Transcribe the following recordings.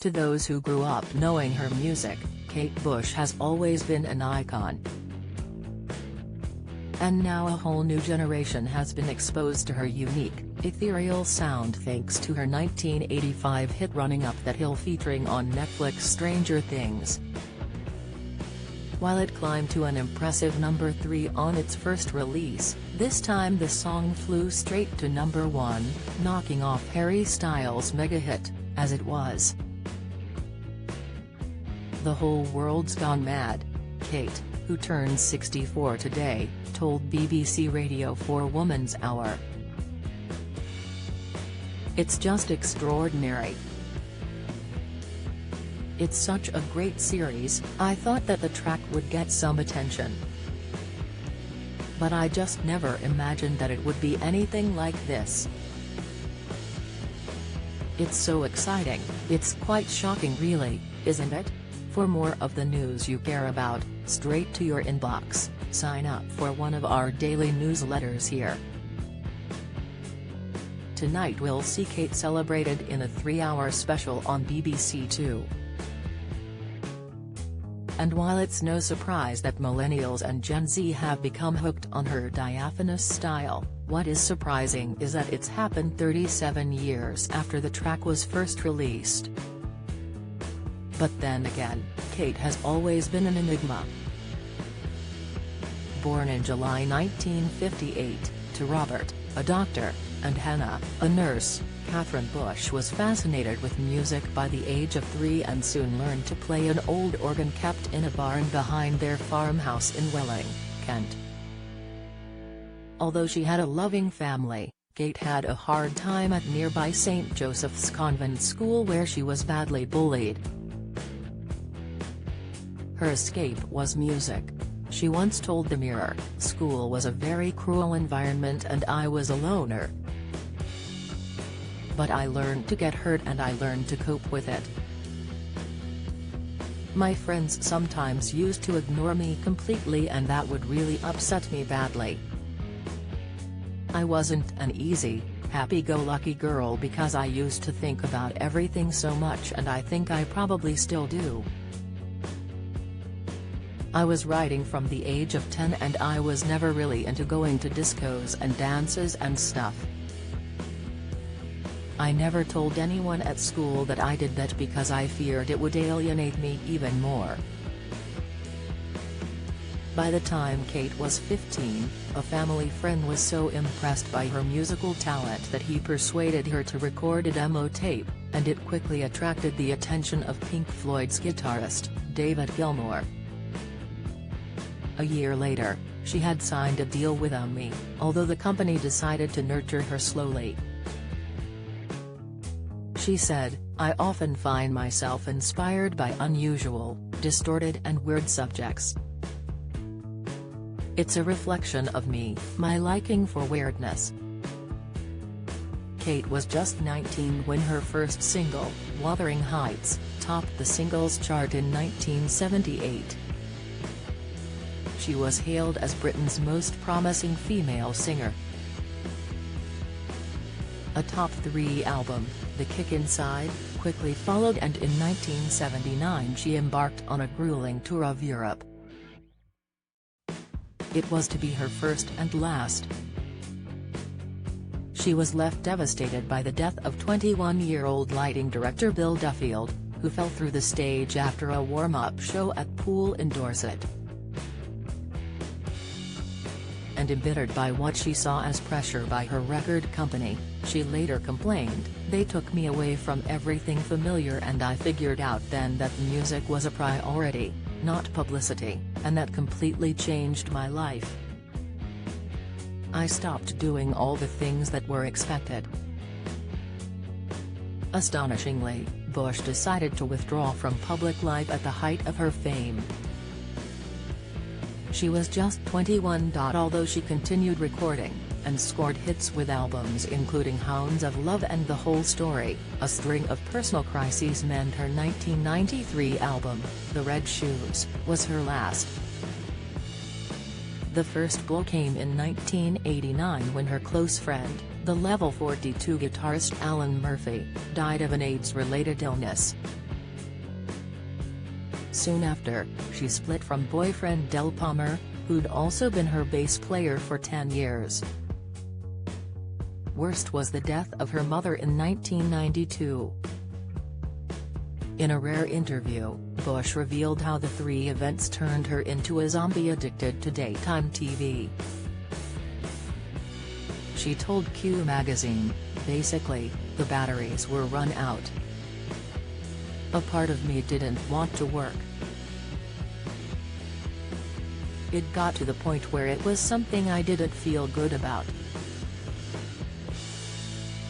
To those who grew up knowing her music, Kate Bush has always been an icon. And now a whole new generation has been exposed to her unique, ethereal sound thanks to her 1985 hit Running Up That Hill featuring on Netflix Stranger Things. While it climbed to an impressive number 3 on its first release, this time the song flew straight to number 1, knocking off Harry Styles' mega hit, As It Was. The whole world's gone mad. Kate, who turns 64 today, told BBC Radio 4 Woman's Hour. "It's just extraordinary. It's such a great series. I thought that the track would get some attention. But I just never imagined that it would be anything like this. It's so exciting, it's quite shocking really, isn't it? For more of the news you care about, straight to your inbox, sign up for one of our daily newsletters here." Tonight we'll see Kate celebrated in a 3-hour special on BBC Two. And while it's no surprise that millennials and Gen Z have become hooked on her diaphanous style, what is surprising is that it's happened 37 years after the track was first released. But then again, Kate has always been an enigma. Born in July 1958, to Robert, a doctor, and Hannah, a nurse, Catherine Bush was fascinated with music by the age of 3 and soon learned to play an old organ kept in a barn behind their farmhouse in Welling, Kent. Although she had a loving family, Kate had a hard time at nearby St. Joseph's Convent School where she was badly bullied. Her escape was music. She once told the Mirror, "School was a very cruel environment and I was a loner. But I learned to get hurt and I learned to cope with it. My friends sometimes used to ignore me completely and that would really upset me badly. I wasn't an easy, happy-go-lucky girl because I used to think about everything so much and I think I probably still do. I was writing from the age of 10 and I was never really into going to discos and dances and stuff. I never told anyone at school that I did that because I feared it would alienate me even more." By the time Kate was 15, a family friend was so impressed by her musical talent that he persuaded her to record a demo tape, and it quickly attracted the attention of Pink Floyd's guitarist, David Gilmour. A year later, she had signed a deal with EMI, although the company decided to nurture her slowly. She said, "I often find myself inspired by unusual, distorted and weird subjects. It's a reflection of me, my liking for weirdness." Kate was just 19 when her first single, Wuthering Heights, topped the singles chart in 1978. She was hailed as Britain's most promising female singer. A top 3 album, The Kick Inside, quickly followed and in 1979 she embarked on a grueling tour of Europe. It was to be her first and last. She was left devastated by the death of 21-year-old lighting director Bill Duffield, who fell through the stage after a warm-up show at Poole in Dorset. And embittered by what she saw as pressure by her record company, she later complained, "They took me away from everything familiar and I figured out then that music was a priority, not publicity, and that completely changed my life. I stopped doing all the things that were expected." Astonishingly, Bush decided to withdraw from public life at the height of her fame. She was just 21. Although she continued recording, and scored hits with albums including Hounds of Love and The Whole Story, a string of personal crises meant her 1993 album, The Red Shoes, was her last. The first blow came in 1989 when her close friend, the Level 42 guitarist Alan Murphy, died of an AIDS-related illness. Soon after, she split from boyfriend Del Palmer, who'd also been her bass player for 10 years. Worst was the death of her mother in 1992. In a rare interview, Bush revealed how the three events turned her into a zombie addicted to daytime TV. She told Q magazine, "Basically, the batteries were run out. A part of me didn't want to work. It got to the point where it was something I didn't feel good about.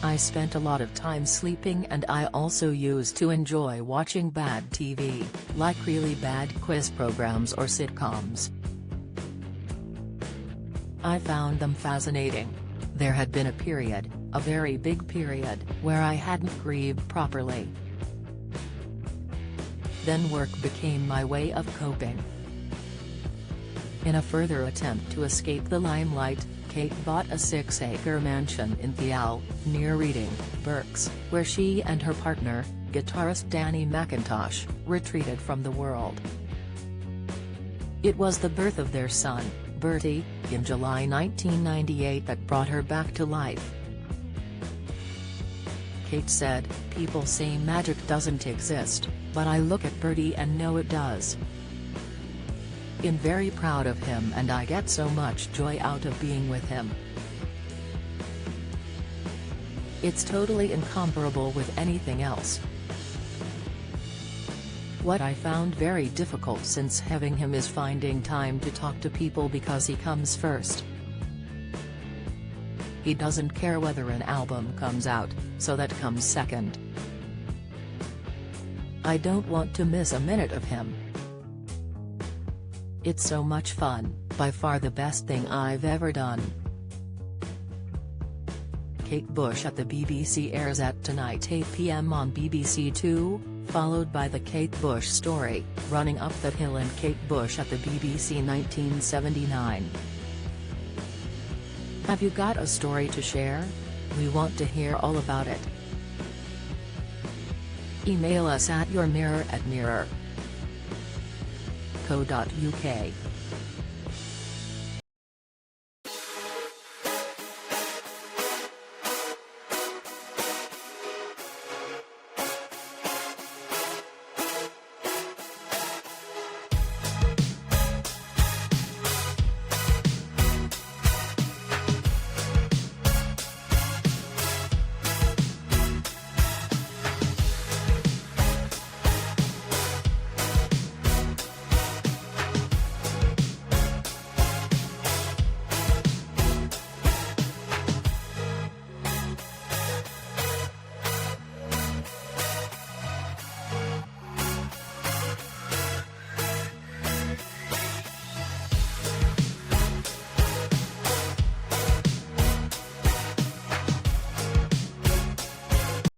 I spent a lot of time sleeping, and I also used to enjoy watching bad TV, like really bad quiz programs or sitcoms. I found them fascinating. There had been a period, a very big period, where I hadn't grieved properly. Then work became my way of coping." In a further attempt to escape the limelight, Kate bought a 6-acre mansion in Thial, near Reading, Berks, where she and her partner, guitarist Danny McIntosh, retreated from the world. It was the birth of their son, Bertie, in July 1998 that brought her back to life. Kate said, "People say magic doesn't exist, but I look at Bertie and know it does. I'm very proud of him, and I get so much joy out of being with him. It's totally incomparable with anything else. What I found very difficult since having him is finding time to talk to people, because he comes first. He doesn't care whether an album comes out, so that comes second. I don't want to miss a minute of him. It's so much fun, by far the best thing I've ever done." Kate Bush at the BBC airs at tonight 8 p.m. on BBC Two, followed by The Kate Bush Story, Running Up That Hill, and Kate Bush at the BBC 1979. Have you got a story to share? We want to hear all about it. Email us at yourmirror@mirror.co.uk.